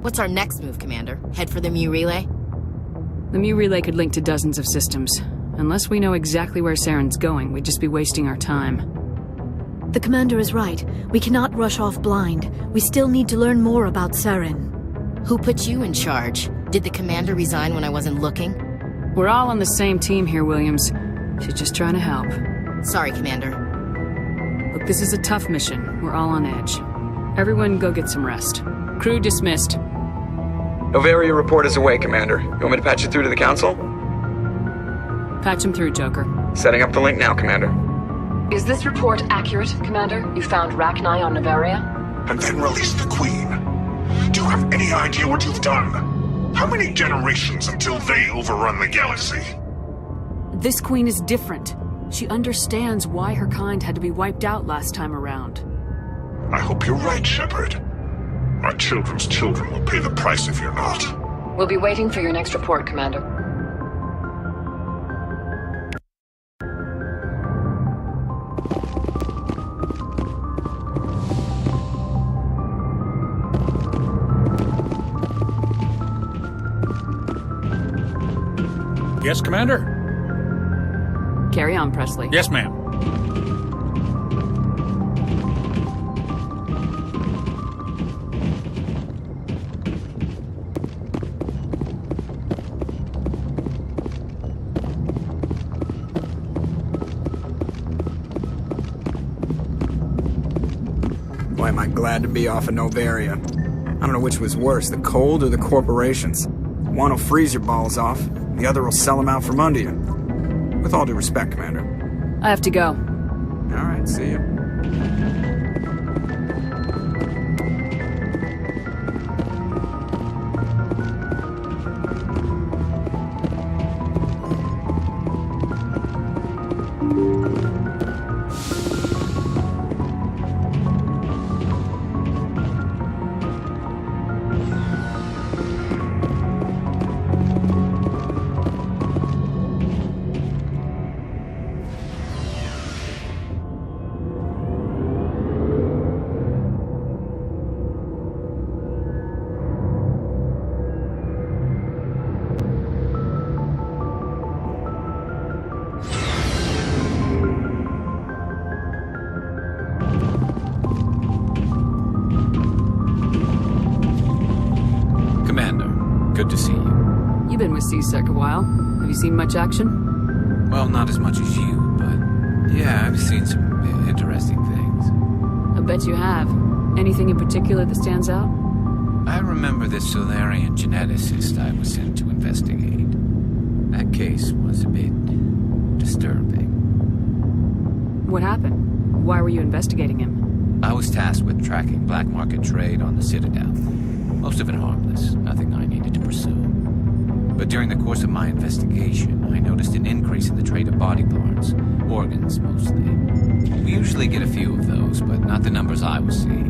What's our next move, Commander? Head for the Mu Relay? The Mu Relay could link to dozens of systems. Unless we know exactly where Saren's going, we'd just be wasting our time. The Commander is right. We cannot rush off blind. We still need to learn more about Saren. Who put you in charge? Did the Commander resign when I wasn't looking? We're all on the same team here, Williams. She's just trying to help. Sorry, Commander. Look, this is a tough mission. We're all on edge. Everyone go get some rest. Crew dismissed. Novaria report is away, Commander. You want me to patch you through to the Council? Patch him through, Joker. Setting up the link now, Commander. Is this report accurate, Commander? You found Rachni on Novaria? And then released the Queen. Do you have any idea what you've done? How many generations until they overrun the galaxy? This Queen is different. She understands why her kind had to be wiped out last time around. I hope you're right, Shepard. My children's children will pay the price if you're not. We'll be waiting for your next report, Commander. Yes, Commander? Carry on, Presley. Yes, ma'am. Boy, am I glad to be off of Novaria. I don't know which was worse, the cold or the corporations. One will freeze your balls off, the other will sell them out from under you. With all due respect, Commander. I have to go. All right, see you. Good to see you. You've been with C-Sec a while. Have you seen much action? Well, not as much as you, but yeah, I've seen some interesting things. I bet you have. Anything in particular that stands out? I remember this Solarian geneticist I was sent to investigate. That case was a bit disturbing. What happened? Why were you investigating him? I was tasked with tracking black market trade on the Citadel. Most of it harmless, nothing I needed to pursue. But during the course of my investigation, I noticed an increase in the trade of body parts, organs mostly. We usually get a few of those, but not the numbers I was seeing.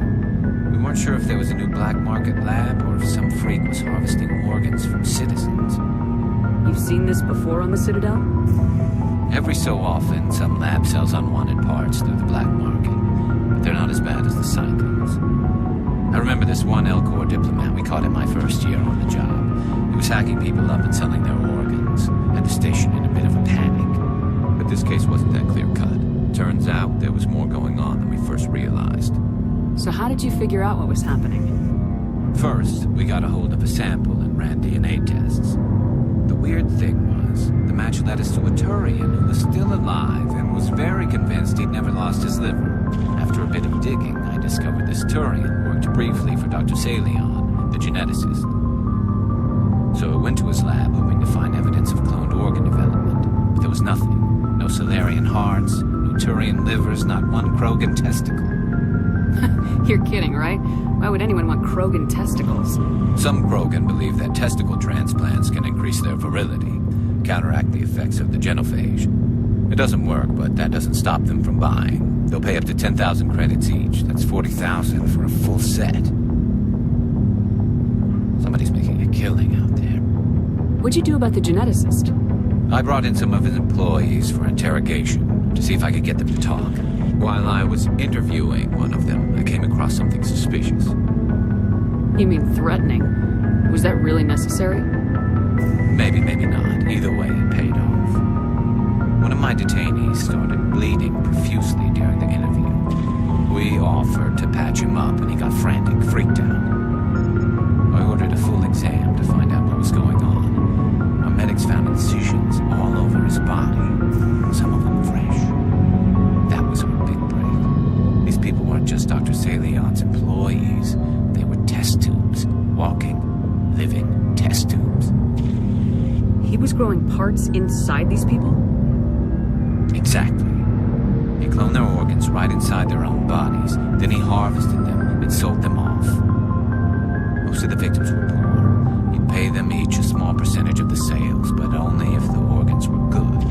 We weren't sure if there was a new black market lab or if some freak was harvesting organs from citizens. You've seen this before on the Citadel? Every so often, some lab sells unwanted parts through the black market, but they're not as bad as the cyclones. I remember this one L-Corps diplomat we caught in my first year on the job. He was hacking people up and selling their organs. Had the station in a bit of a panic. But this case wasn't that clear-cut. Turns out there was more going on than we first realized. So how did you figure out what was happening? First, we got a hold of a sample and ran DNA tests. The weird thing was, the match led us to a Turian who was still alive and was very convinced he'd never lost his liver. After a bit of digging, I discovered this Turian worked briefly for Dr. Salion, the geneticist. So I went to his lab hoping to find evidence of cloned organ development, but there was nothing. No Solarian hearts, no Turian livers, not one Krogan testicle. You're kidding, right? Why would anyone want Krogan testicles? Some Krogan believe that testicle transplants can increase their virility, counteract the effects of the genophage. It doesn't work, but that doesn't stop them from buying. They'll pay up to 10,000 credits each. That's 40,000 for a full set. Somebody's making a killing out there. What'd you do about the geneticist? I brought in some of his employees for interrogation to see if I could get them to talk. While I was interviewing one of them, I came across something suspicious. You mean threatening? Was that really necessary? Maybe, maybe not. Either way, it paid off. One of my detainees started bleeding profusely during the interview. We offered to patch him up, and he got frantic, freaked out. I ordered a full exam to find out what was going on. Our medics found incisions all over his body, some of them fresh. That was our big break. These people weren't just Dr. Salion's employees. They were test tubes. Walking, living test tubes. He was growing parts inside these people? Exactly. He cloned their organs right inside their own bodies. Then he harvested them and sold them off. Most of the victims were poor. He'd pay them each a small percentage of the sales, but only if the organs were good.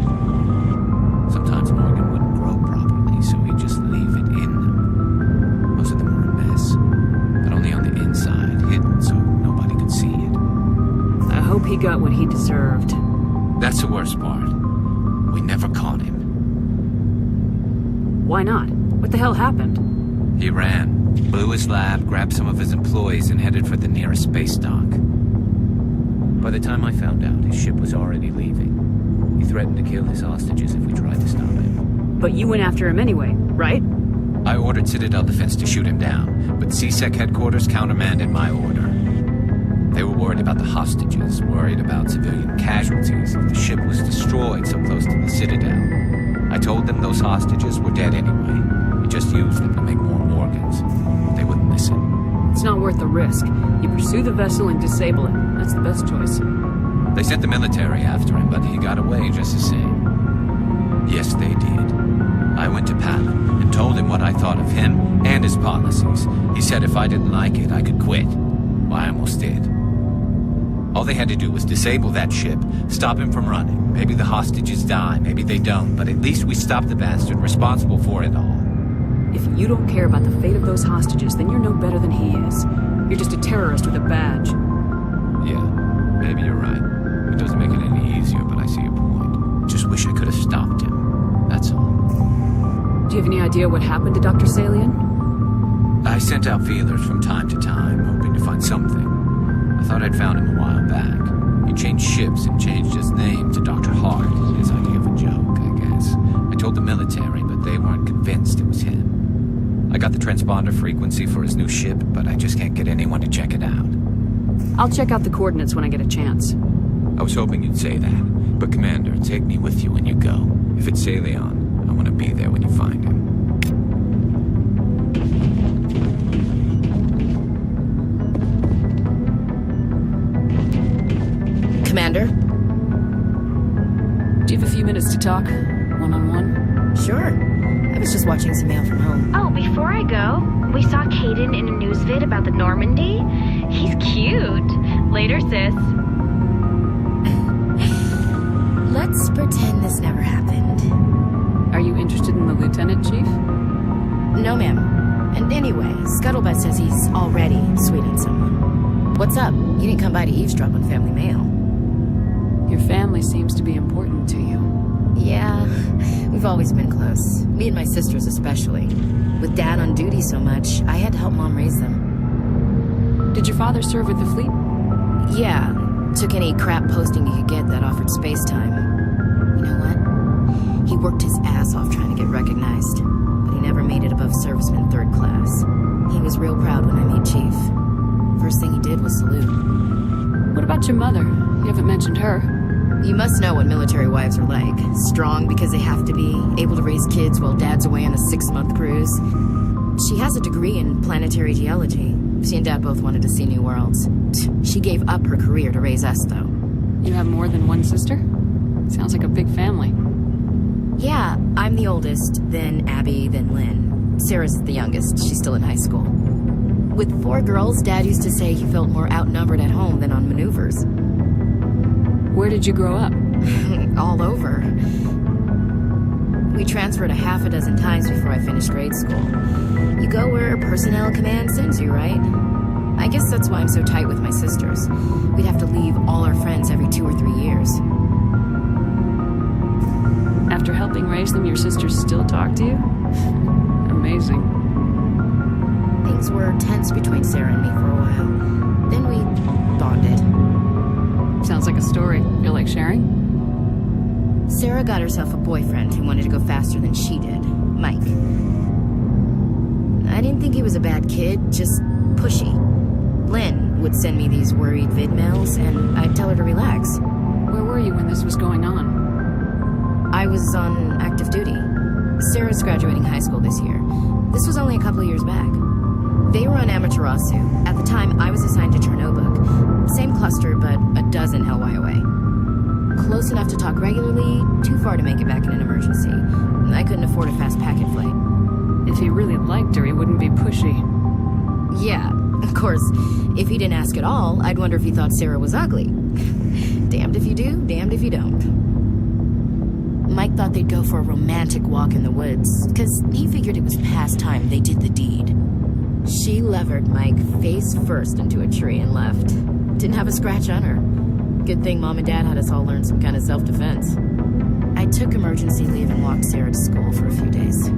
Sometimes an organ wouldn't grow properly, so he'd just leave it in them. Most of them were a mess, but only on the inside, hidden so nobody could see it. I hope he got what he deserved. That's the worst part. We never caught him. Why not? What the hell happened? He ran, blew his lab, grabbed some of his employees, and headed for the nearest space dock. By the time I found out, his ship was already leaving. He threatened to kill his hostages if we tried to stop him. But you went after him anyway, right? I ordered Citadel Defense to shoot him down, but CSEC headquarters countermanded my order. They were worried about the hostages, worried about civilian casualties if the ship was destroyed so close to the Citadel. I told them those hostages were dead anyway. We just used them to make more organs. They wouldn't listen. It's not worth the risk. You pursue the vessel and disable it. That's the best choice. They sent the military after him, but he got away just the same. Yes, they did. I went to Palin and told him what I thought of him and his policies. He said if I didn't like it, I could quit. Well, I almost did. All they had to do was disable that ship, stop him from running. Maybe the hostages die, maybe they don't, but at least we stopped the bastard responsible for it all. If you don't care about the fate of those hostages, then you're no better than he is. You're just a terrorist with a badge. Yeah, maybe you're right. It doesn't make it any easier, but I see your point. Just wish I could have stopped him. That's all. Do you have any idea what happened to Dr. Salian? I sent out feelers from time to time, hoping to find something. I thought I'd found him a while back. He changed ships and changed his name to Dr. Hart, his idea of a joke, I guess. I told the military, but they weren't convinced it was him. I got the transponder frequency for his new ship, but I just can't get anyone to check it out. I'll check out the coordinates when I get a chance. I was hoping you'd say that, but Commander, take me with you when you go. If it's Salion, I want to be there when you find him. Commander? Do you have a few minutes to talk? One-on-one? Sure. I was just watching some mail from home. Oh, before I go, we saw Caden in a news vid about the Normandy. He's cute. Later, sis. Let's pretend this never happened. Are you interested in the Lieutenant Chief? No, ma'am. And anyway, Scuttlebutt says he's already sweeting someone. What's up? You didn't come by to eavesdrop on family mail. Your family seems to be important to you. Yeah, we've always been close. Me and my sisters especially. With Dad on duty so much, I had to help Mom raise them. Did your father serve with the fleet? Yeah, took any crap posting he could get that offered space time. You know what? He worked his ass off trying to get recognized, but he never made it above serviceman 3rd class. He was real proud when I made Chief. First thing he did was salute. What about your mother? You haven't mentioned her. You must know what military wives are like. Strong because they have to be, able to raise kids while Dad's away on a 6-month cruise. She has a degree in planetary geology. She and Dad both wanted to see new worlds. She gave up her career to raise us, though. You have more than one sister? Sounds like a big family. Yeah, I'm the oldest, then Abby, then Lynn. Sarah's the youngest. She's still in high school. With 4 girls, Dad used to say he felt more outnumbered at home than on maneuvers. Where did you grow up? All over. We transferred a half a dozen times before I finished grade school. You go where personnel command sends you, right? I guess that's why I'm so tight with my sisters. We'd have to leave all our friends every 2 or 3 years. After helping raise them, your sisters still talk to you? Amazing. They Things were tense between Sarah and me for a while. Then we bonded. Sounds like a story. Feel like sharing? Sarah got herself a boyfriend who wanted to go faster than she did, Mike. I didn't think he was a bad kid, just pushy. Lynn would send me these worried vid mails, and I'd tell her to relax. Where were you when this was going on? I was on active duty. Sarah's graduating high school this year. This was only a couple of years back. They were on Amaterasu. At the time, I was assigned to Chernobog. Same cluster, but a dozen Hellwire away. Close enough to talk regularly, too far to make it back in an emergency. I couldn't afford a fast packet flight. If he really liked her, he wouldn't be pushy. Yeah, of course. If he didn't ask at all, I'd wonder if he thought Sarah was ugly. Damned if you do, damned if you don't. Mike thought they'd go for a romantic walk in the woods, because he figured it was past time they did the deed. She levered Mike face first into a tree and left. Didn't have a scratch on her. Good thing Mom and Dad had us all learn some kind of self-defense. I took emergency leave and walked Sarah to school for a few days.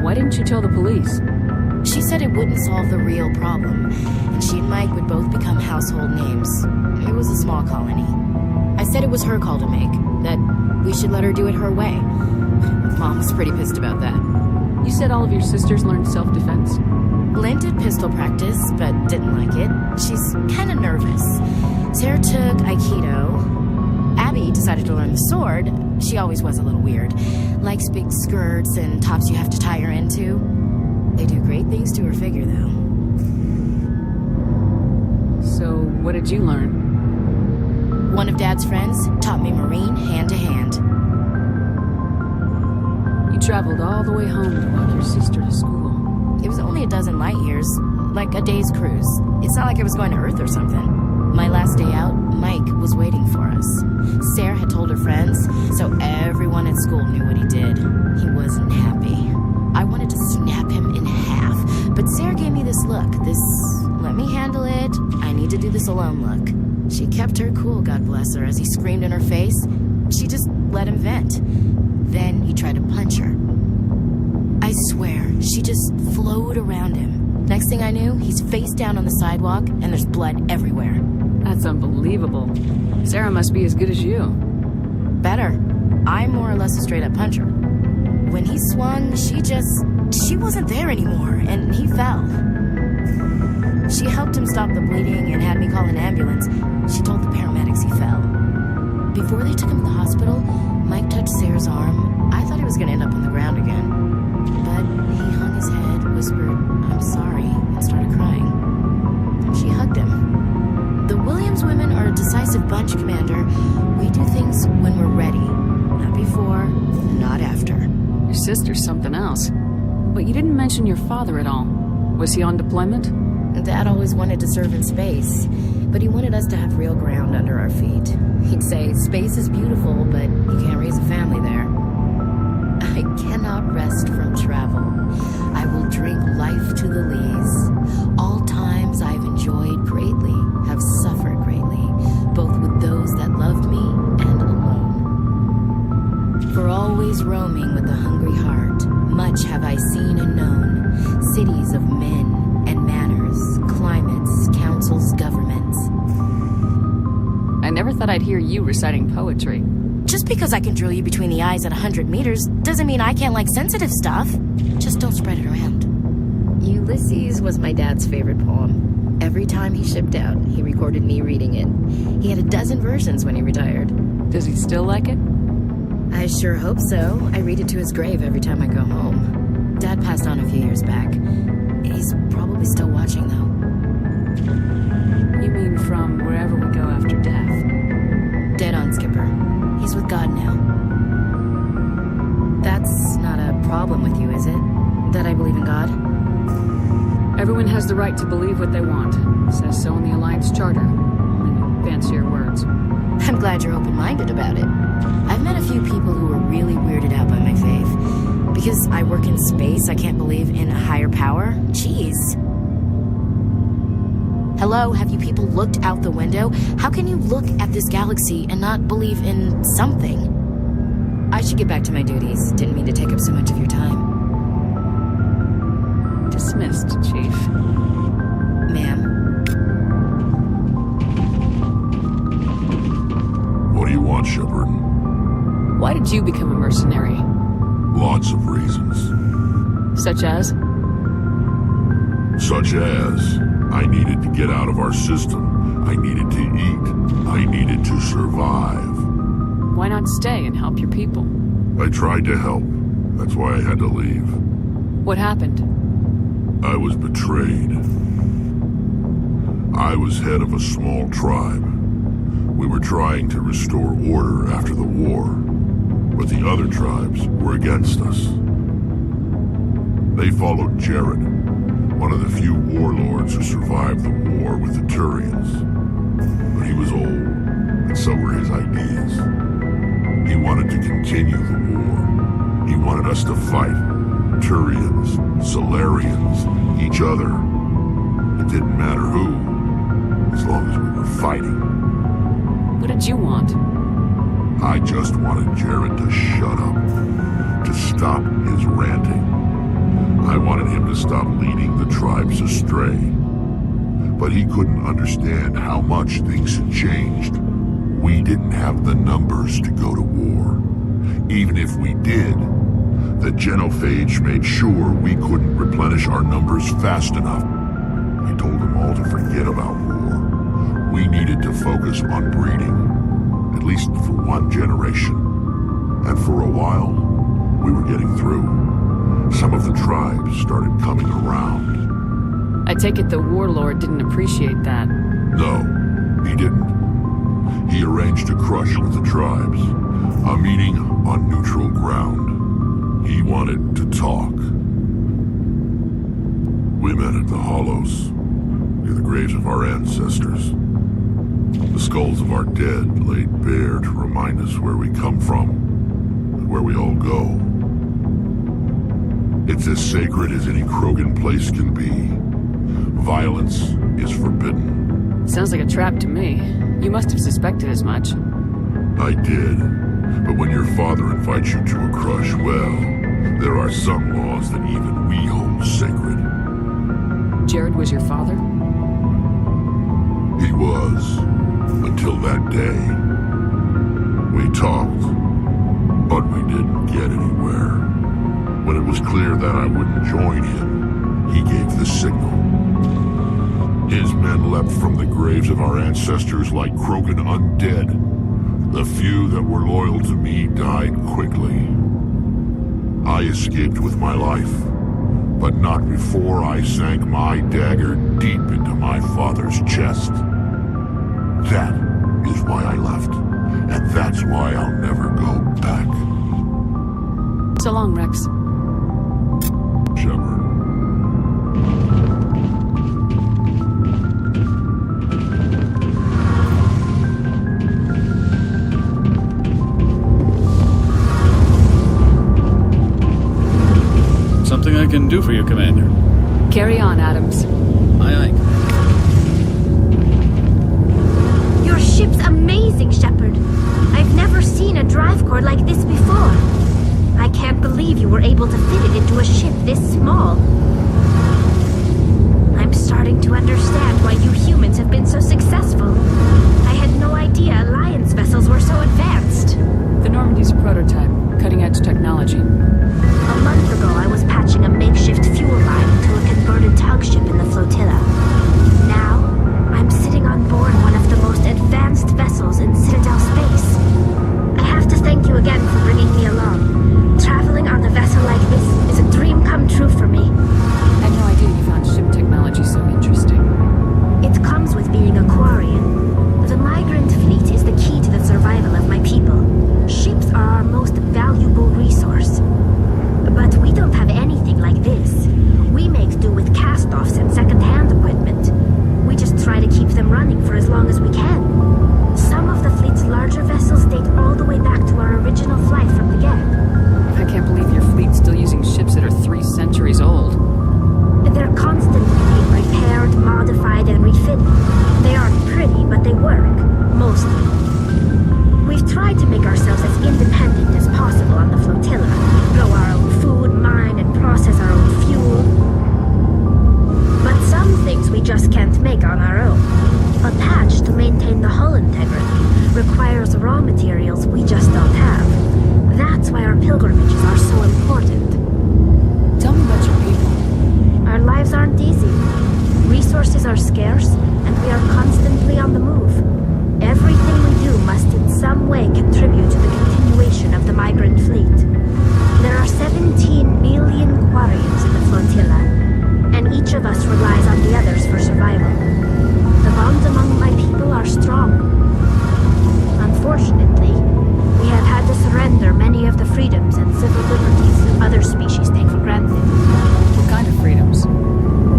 Why didn't you tell the police? She said it wouldn't solve the real problem, and she and Mike would both become household names. It was a small colony. I said it was her call to make, that we should let her do it her way. Mom was pretty pissed about that. You said all of your sisters learned self-defense? Lynn did pistol practice, but didn't like it. She's kind of nervous. Sarah took Aikido. Abby decided to learn the sword. She always was a little weird. Likes big skirts and tops you have to tie her into. They do great things to her figure, though. So, what did you learn? One of Dad's friends taught me Marine hand to hand. You traveled all the way home to walk your sister to school. It was only a dozen light years, like a day's cruise. It's not like I was going to Earth or something. My last day out, Mike was waiting for us. Sarah had told her friends, so everyone at school knew what he did. He wasn't happy. I wanted to snap him in half, but Sarah gave me this look, this let me handle it, I need to do this alone look. She kept her cool, God bless her, as he screamed in her face. She just let him vent. Then he tried to punch her. I swear, she just flowed around him. Next thing I knew, he's face down on the sidewalk, and there's blood everywhere. That's unbelievable. Sarah must be as good as you. Better. I'm more or less a straight-up puncher. When he swung, she wasn't there anymore, and he fell. She helped him stop the bleeding and had me call an ambulance. She told the paramedics he fell. Before they took him to the hospital, Mike touched Sarah's arm. I thought he was going to end up on the ground again. But he hung his head, whispered, "I'm sorry," and started crying. She hugged him. The Williams women are a decisive bunch, Commander. We do things when we're ready. Not before, not after. Your sister's something else. But you didn't mention your father at all. Was he on deployment? Dad always wanted to serve in space, but he wanted us to have real ground under our feet. He'd say, space is beautiful, but you can't raise a family there. I cannot rest from travel. I will drink life to the lees. All times I've enjoyed greatly, have suffered greatly, both with those that loved me and alone. For always roaming with a hungry heart, much have I seen and known, cities of men and manners, climates, councils, governments. I never thought I'd hear you reciting poetry. Just because I can drill you between the eyes at 100 meters doesn't mean I can't like sensitive stuff. Just don't spread it around. Ulysses was my dad's favorite poem. Every time he shipped out, he recorded me reading it. He had a dozen versions when he retired. Does he still like it? I sure hope so. I read it to his grave every time I go home. Dad passed on a few years back. He's probably still watching, though. You mean from wherever we go after death? Dead on, Skipper. He's with God now. That's not a problem with you, is it? That I believe in God? Everyone has the right to believe what they want. It says so in the Alliance Charter. Only with fancier words. I'm glad you're open-minded about it. I've met a few people who are really weirded out by my faith. Because I work in space, I can't believe in a higher power? Jeez. Hello, have you people looked out the window? How can you look at this galaxy and not believe in something? I should get back to my duties. Didn't mean to take up so much of your time. Dismissed, Chief. Ma'am? What do you want, Shepard? Why did you become a mercenary? Lots of reasons. Such as? Such as, I needed to get out of our system. I needed to eat. I needed to survive. Why not stay and help your people? I tried to help. That's why I had to leave. What happened? I was betrayed. I was head of a small tribe. We were trying to restore order after the war, but the other tribes were against us. They followed Jared, one of the few warlords who survived the war with the Turians. But he was old, and so were his ideas. He wanted to continue the war. He wanted us to fight Turians, Solarians, each other. It didn't matter who, as long as we were fighting. What did you want? I just wanted Jared to shut up, to stop his ranting. I wanted him to stop leading the tribes astray. But he couldn't understand how much things had changed. We didn't have the numbers to go to war. Even if we did, the genophage made sure we couldn't replenish our numbers fast enough. I told them all to forget about war. We needed to focus on breeding, at least for one generation. And for a while, we were getting through. Some of the tribes started coming around. I take it the warlord didn't appreciate that. No, he didn't. He arranged a crush with the tribes, a meeting on neutral ground. He wanted to talk. We met at the Hollows, near the graves of our ancestors. The skulls of our dead laid bare to remind us where we come from and where we all go. It's as sacred as any Krogan place can be. Violence is forbidden. Sounds like a trap to me. You must have suspected as much. I did. But when your father invites you to a crush, well, there are some laws that even we hold sacred. Jared was your father? He was. Until that day. We talked, but we didn't get anywhere. When it was clear that I wouldn't join him, he gave the signal. His men leapt from the graves of our ancestors like Krogan undead. The few that were loyal to me died quickly. I escaped with my life, but not before I sank my dagger deep into my father's chest. That is why I left, and that's why I'll never go back. So long, Rex. Shepard. Something I can do for you, Commander. Carry on, Adams. Aye, aye. Your ship's amazing, Shepard. I've never seen a drive core like this before. I can't believe you were able to fit it into a ship this small. I'm starting to understand why you humans have been so successful. I had no idea Alliance vessels were so advanced. The Normandy's a prototype, cutting-edge technology. A month ago, I was patching a makeshift fuel line into a converted tug ship in the flotilla. Now, I'm sitting on board one of the most advanced vessels in Citadel space. I have to thank you again for bringing me along. Traveling on a vessel like this is a dream come true for me. I had no idea you found ship technology so interesting. It comes with being a Quarian. The migrant fleet is the key to the survival of my people. Ships are our most valuable resource. But we don't have anything like this. We make do with cast-offs and second-hand equipment. make on our own. A patch to maintain the hull integrity requires raw materials we just don't have. That's why our pilgrimages are so important. Tell me about your people. Our lives aren't easy. Resources are scarce, and we are constantly on the move. Everything we do must in some way contribute to the continuation of the migrant fleet. There are 17 million Quarians in the flotilla, and each of us relies on the others for survival. The bonds among my people are strong. Unfortunately, we have had to surrender many of the freedoms and civil liberties other species take for granted. What kind of freedoms?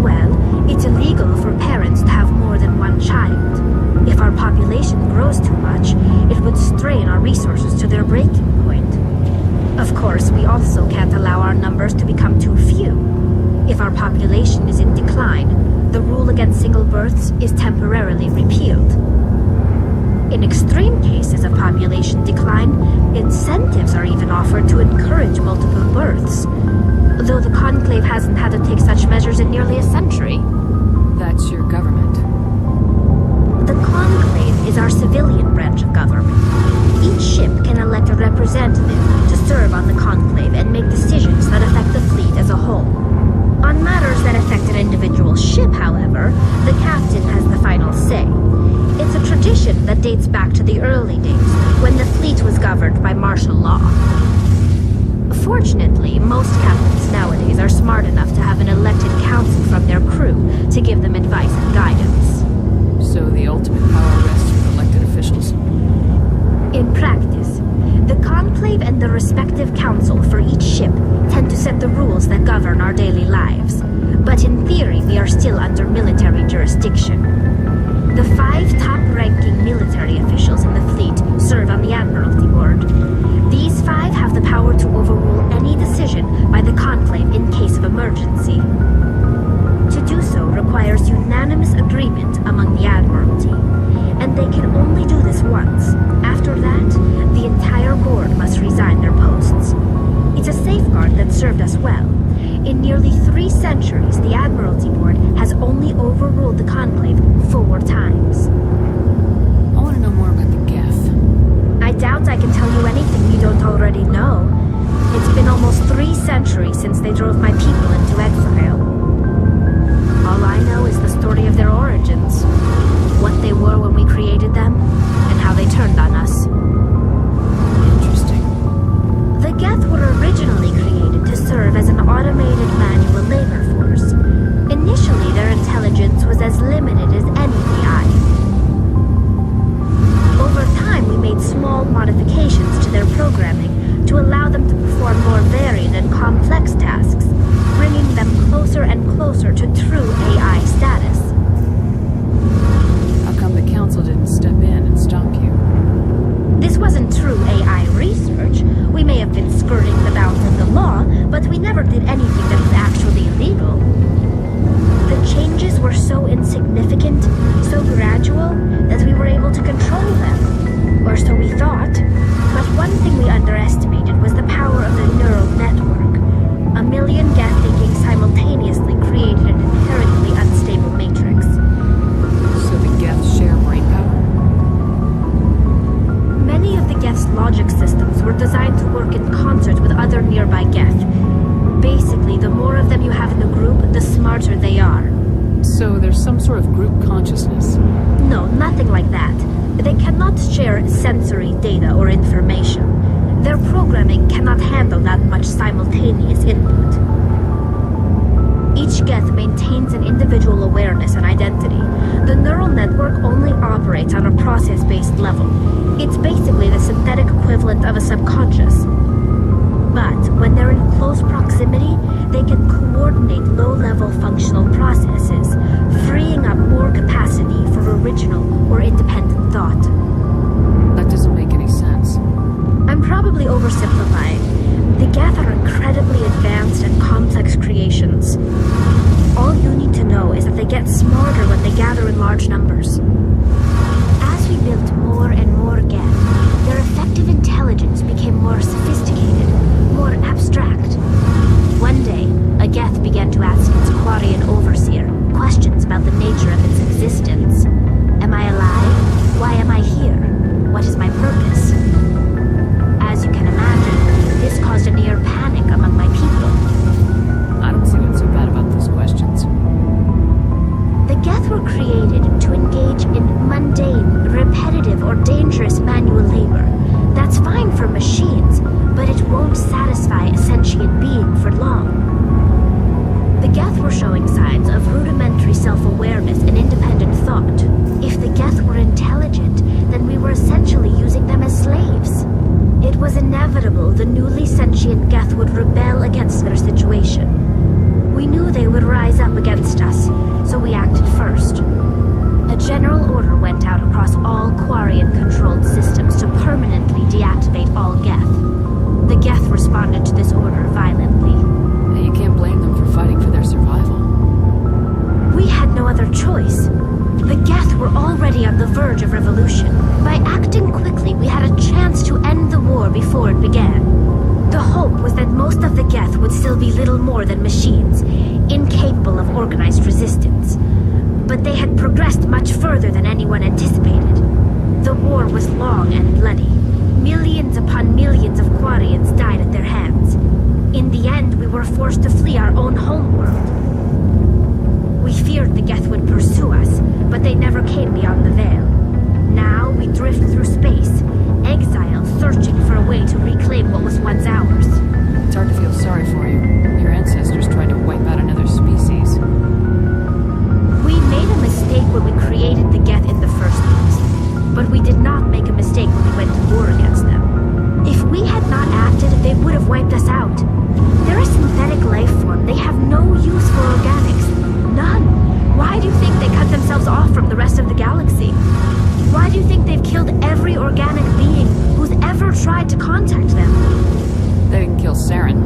Well, it's illegal for parents to have more than one child. If our population grows too much, it would strain our resources to their breaking point. Of course, we also can't allow our numbers to become too few. If our population is in decline, the rule against single births is temporarily repealed. In extreme cases of population decline, incentives are even offered to encourage multiple births. Though the Conclave hasn't had to take such measures in nearly a century. That's your government. The Conclave is our civilian branch of government. Each ship can elect a representative to serve on the Conclave and make decisions that affect the fleet as a whole. On matters that affect an individual ship, however, the captain has the final say. It's a tradition that dates back to the early days, when the fleet was governed by martial law. Fortunately, most captains nowadays are smart enough to have an elected council from their crew to give them advice and guidance. So the ultimate power rests with elected officials? In practice, the Conclave and the respective council for each ship tend to set the rules that govern our daily lives. But in theory, we are still under military jurisdiction. The 5 top-ranking military officials in the fleet serve on the Admiralty Board. These 5 have the power to overrule any decision by the Conclave in case of emergency. To do so requires unanimous agreement among the Admiralty, and they can only do this once. After that, the entire board must resign their posts. It's a safeguard that served us well. In nearly 3 centuries, the Admiralty Board has only overruled the Conclave 4 times. I want to know more about the Geth. I doubt I can tell you anything you don't already know. It's been almost 3 centuries since they drove my people into exile. All I know is the story of their origins, what they were when we created them, and how they turned on us. Interesting. The Geth were originally created to serve as an automated manual labor force. Initially, their intelligence was as limited as any AI. Over time, we made small modifications to their programming to allow them to perform more varied and complex tasks, bringing them closer and closer to true AI status. How come the council didn't step in and stop you? This wasn't true AI research. We may have been skirting the bounds of the law, but we never did anything that was actually illegal. The changes were so insignificant, so gradual, that we were able to control them. Or so we thought. But one thing we underestimated was the power of the neural network. A million Geth thinking simultaneously created an inherently unstable matrix. So the Geth share brain power? Many of the Geth's logic systems were designed to work in concert with other nearby Geth. Basically, the more of them you have in the group, the smarter they are. So there's some sort of group consciousness? No, nothing like that. They cannot share sensory data or information. Their programming cannot handle that much simultaneous input. Each Geth maintains an individual awareness and identity. The neural network only operates on a process-based level. It's basically the synthetic equivalent of a subconscious. But when they're in close proximity, they can coordinate low-level functional processes, freeing up more capacity for original or independent thought. That doesn't make any sense. I'm probably oversimplifying. The Geth are incredibly advanced and complex creations. All you need to know is that they get smarter when they gather in large numbers. As we built more and more Geth, their effective intelligence became more sophisticated, more abstract. One day, a Geth began to ask its Quarian overseer questions about the nature of its existence. Geth were created to engage in mundane, repetitive, or dangerous manual labor. That's fine for machines, but it won't satisfy a sentient being for long. The Geth were showing signs of rudimentary self-awareness and independent thought. If the Geth were intelligent, then we were essentially using them as slaves. It was inevitable the newly sentient Geth would rebel against their situation. We knew they would rise up against us, so we acted first. A general order went out across all Quarian-controlled systems to permanently deactivate all Geth. The Geth responded to this order violently. You can't blame them for fighting for their survival. We had no other choice. The Geth were already on the verge of revolution. By acting quickly, we had a chance to end the war before it began. The hope was that most of the Geth would still be little more than machines, incapable of organized resistance. But they had progressed much further than anyone anticipated. The war was long and bloody. Millions upon millions of Quarians died at their hands. In the end, we were forced to flee our own homeworld. We feared the Geth would pursue us, but they never came beyond the Veil. Now we drift through space, exile, searching for a way to reclaim what was once ours. It's hard to feel sorry for you. Your ancestors tried to wipe out another species. We made a mistake when we created the Geth in the first place, but we did not make a mistake when we went to war against them. If we had not acted, they would have wiped us out. They're a synthetic life form. They have no use for organics. None. Why do you think they cut themselves off from the rest of the galaxy? Why do you think they've killed every organic being who's ever tried to contact them? They didn't kill Saren.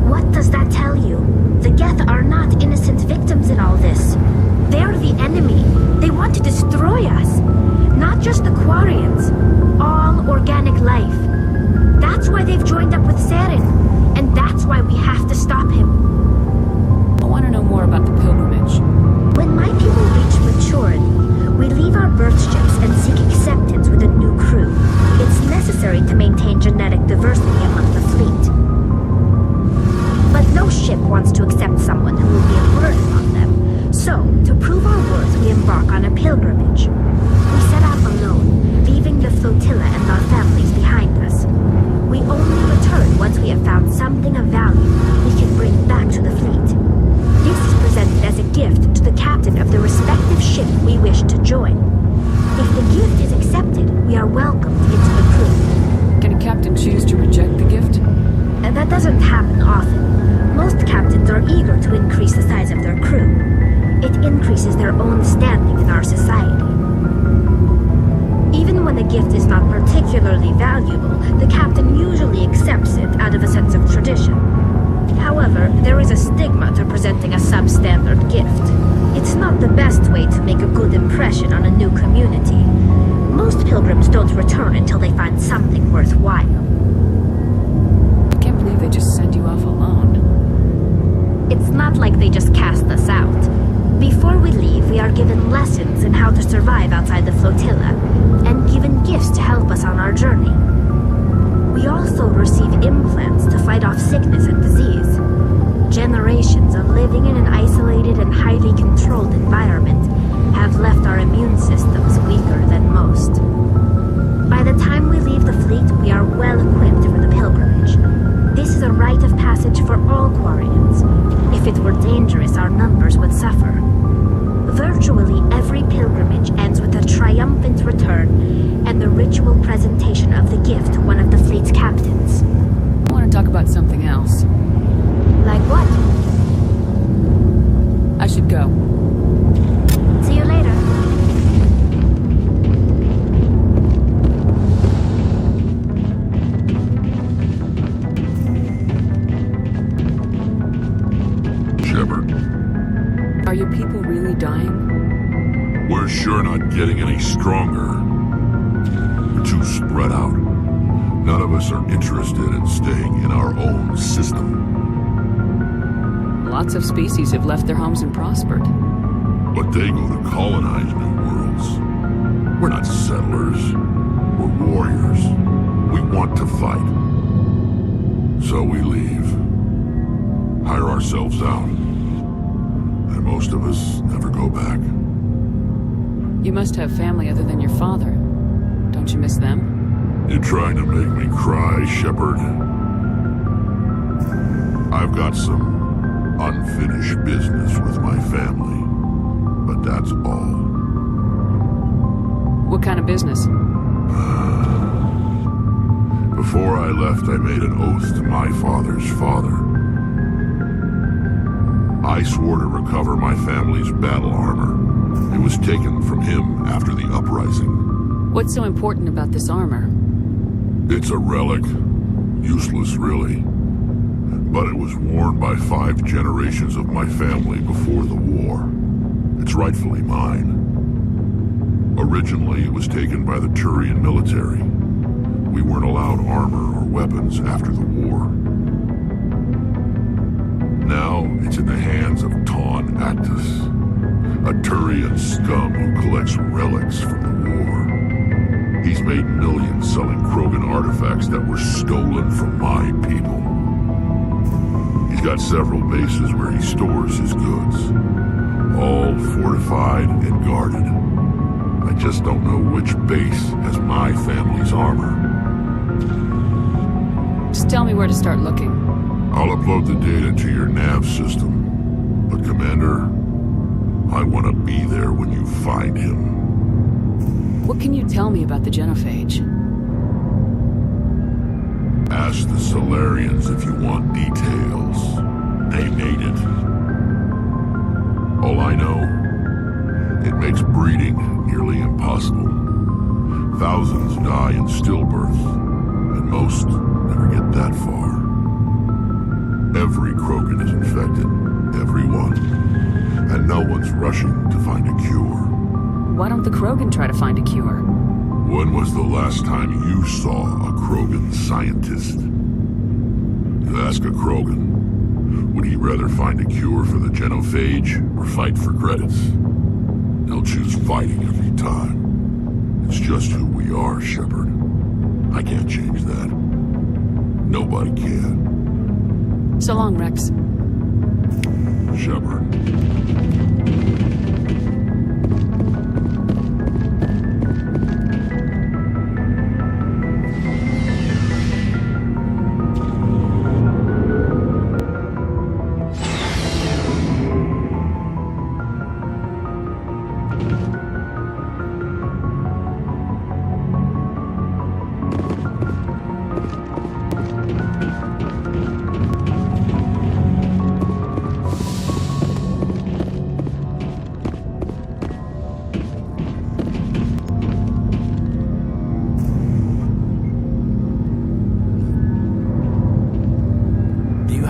What does that tell you? The Geth are not innocent victims in all this. They're the enemy. They want to destroy us. Not just the Quarians. All organic life. That's why they've joined up with Saren. And that's why we have to stop him. I want to know more about the pilgrimage. When my people reach maturity, we leave our birth ships and seek acceptance with a new crew. It's necessary to maintain genetic diversity among the fleet. But no ship wants to accept someone who will be a burden on them. So, to prove our worth, we embark on a pilgrimage. We set out alone, leaving the flotilla and our families behind us. We only return once we have found something of value we can bring back to the fleet. This is presented as a gift to the captain of the respective ship we wish to join. If the gift is accepted, we are welcomed into the crew. Can a captain choose to reject the gift? And that doesn't happen often. Most captains are eager to increase the size of their crew. It increases their own standing in our society. Even when the gift is not particularly valuable, the captain usually accepts it out of a sense of tradition. However, there is a stigma to presenting a substandard gift. It's not the best way to make a good impression on a new community. Most pilgrims don't return until they find something worthwhile. I can't believe they just sent you off alone. It's not like they just cast us out. Before we leave, we are given lessons in how to survive outside the flotilla, and given gifts to help us on our journey. We also receive implants to fight off sickness and disease. Generations of living in an isolated and highly controlled environment have left our immune systems weaker than most. By the time we leave the fleet, we are well equipped for the pilgrimage. This is a rite of passage for all Quarians. If it were dangerous, our numbers would suffer. Virtually every pilgrimage ends with a triumphant return and the ritual presentation of the gift to one of the fleet's captains. I want to talk about something else. Like what? I should go. See you later. Shepard, Are your people really dying? we're sure not getting any stronger. We're too spread out. None of us are interested in staying in our own system. Lots of species have left their homes and prospered. But they go to colonize new worlds. We're not settlers. We're warriors. We want to fight. So we leave. Hire ourselves out. And most of us never go back. You must have family other than your father. Don't you miss them? You trying to make me cry, Shepard? I've got some unfinished business with my family, but that's all. What kind of business? Before I left, I made an oath to my father's father. I swore to recover my family's battle armor. It was taken from him after the uprising. What's so important about this armor? It's a relic. Useless, really. But it was worn by 5 generations of my family before the war. It's rightfully mine. Originally, it was taken by the Turian military. We weren't allowed armor or weapons after the war. Now, it's in the hands of Ton Actus, a Turian scum who collects relics from the war. He's made millions selling Krogan artifacts that were stolen from my people. He's got several bases where he stores his goods, all fortified and guarded. I just don't know which base has my family's armor. Just tell me where to start looking. I'll upload the data to your nav system. But Commander, I want to be there when you find him. What can you tell me about the genophage? Ask the Solarians if you want details. They made it. All I know, it makes breeding nearly impossible. Thousands die in stillbirth, and most never get that far. Every Krogan is infected, everyone, and no one's rushing to find a cure. Why don't the Krogan try to find a cure? When was the last time you saw a Krogan scientist? You ask a Krogan, would he rather find a cure for the genophage or fight for credits? He'll choose fighting every time. It's just who we are, Shepard. I can't change that. Nobody can. So long, Rex. Shepard.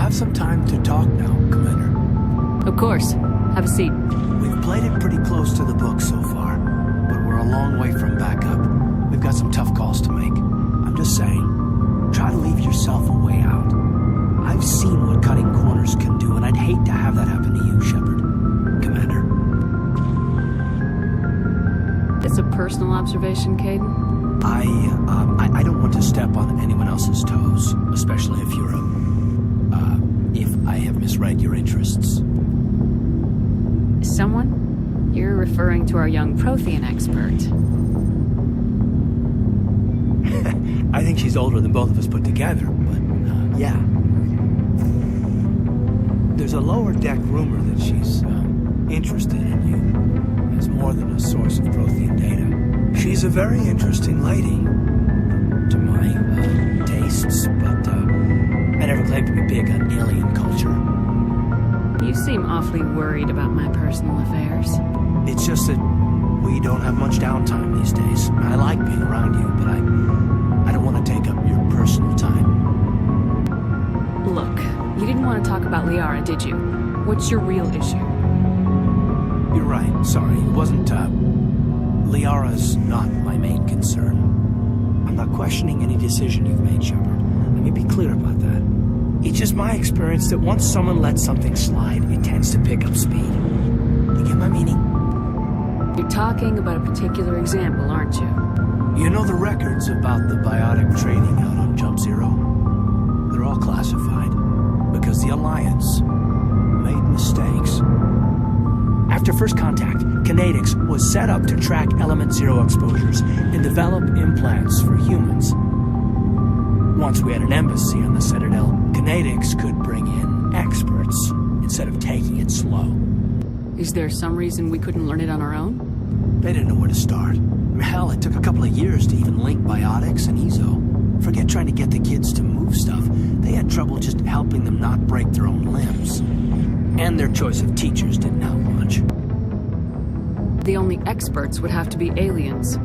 Some time to talk now, Commander. Of course. Have a seat. We've played it pretty close to the book so far, but we're a long way from backup. We've got some tough calls to make. I'm just saying, try to leave yourself a way out. I've seen what cutting corners can do, and I'd hate to have that happen to you, Shepard. Commander. It's a personal observation, Caden? I don't want to step on anyone else's toes, especially if you're if I have misread your interests. Someone? You're referring to our young Prothean expert. I think she's older than both of us put together, but, yeah. There's a lower deck rumor that she's, interested in you as more than a source of Prothean data. She's a very interesting lady, to my, tastes, but, I never claimed to be big on alien culture. You seem awfully worried about my personal affairs. It's just that we don't have much downtime these days. I like being around you, but I don't want to take up your personal time. Look, you didn't want to talk about Liara, did you? What's your real issue? You're right. Sorry. It wasn't, Liara's not my main concern. I'm not questioning any decision you've made, Shepard. Let me be clear about that. It's just my experience that once someone lets something slide, it tends to pick up speed. You get my meaning? You're talking about a particular example, aren't you? You know the records about the biotic training out on Jump Zero? They're all classified because the Alliance made mistakes. After first contact, Kinetics was set up to track Element Zero exposures and develop implants for humans. Once we had an embassy on the Citadel, Kinetics could bring in experts instead of taking it slow. Is there some reason we couldn't learn it on our own? They didn't know where to start. Hell, it took a couple of years to even link biotics and Ezo. Forget trying to get the kids to move stuff. They had trouble just helping them not break their own limbs. And their choice of teachers didn't help much. The only experts would have to be aliens.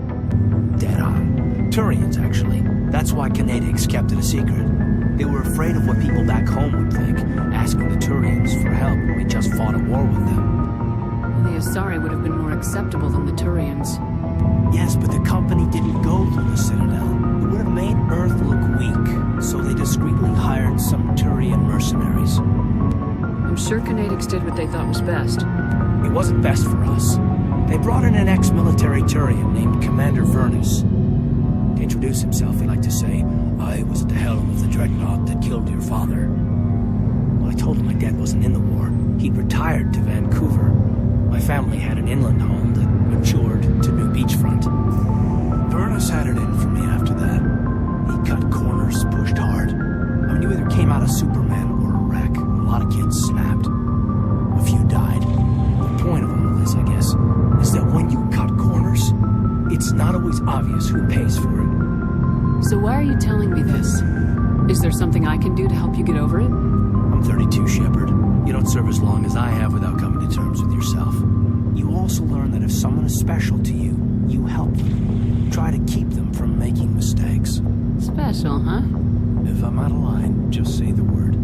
Dead on. Turians, actually. That's why Kinetics kept it a secret. They were afraid of what people back home would think, asking the Turians for help when we just fought a war with them. The Asari would have been more acceptable than the Turians. Yes, but the company didn't go through the Citadel. It would have made Earth look weak, so they discreetly hired some Turian mercenaries. I'm sure Kinetics did what they thought was best. It wasn't best for us. They brought in an ex-military Turian named Commander Vernus. To introduce himself, he liked to say, "I was at the helm of the dreadnought that killed your father." Well, I told him my dad wasn't in the war. He'd retired to Vancouver. My family had an inland home that matured to New Beachfront. Vernus had it in for me after that. He cut corners, pushed hard. I mean, you either came out a Superman or a wreck. A lot of kids snapped. A few died. The point of all of this, I guess, is that when you cut corners, it's not always obvious who pays for it. So why are you telling me this? Is there something I can do to help you get over it? I'm 32, Shepard. You don't serve as long as I have without coming to terms with yourself. You also learn that if someone is special to you, you help them. Try to keep them from making mistakes. Special, huh? If I'm out of line, just say the word.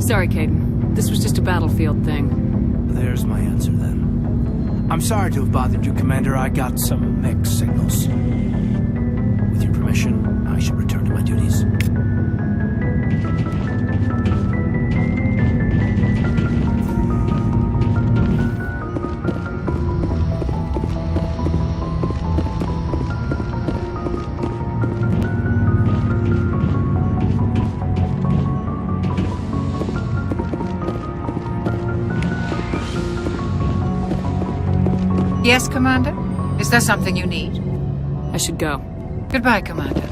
Sorry, Caden. This was just a battlefield thing. There's my answer, then. I'm sorry to have bothered you, Commander. I got some mixed signals. With your permission, I should return to my duties. Yes, Commander? Is there something you need? I should go. Goodbye, Commander.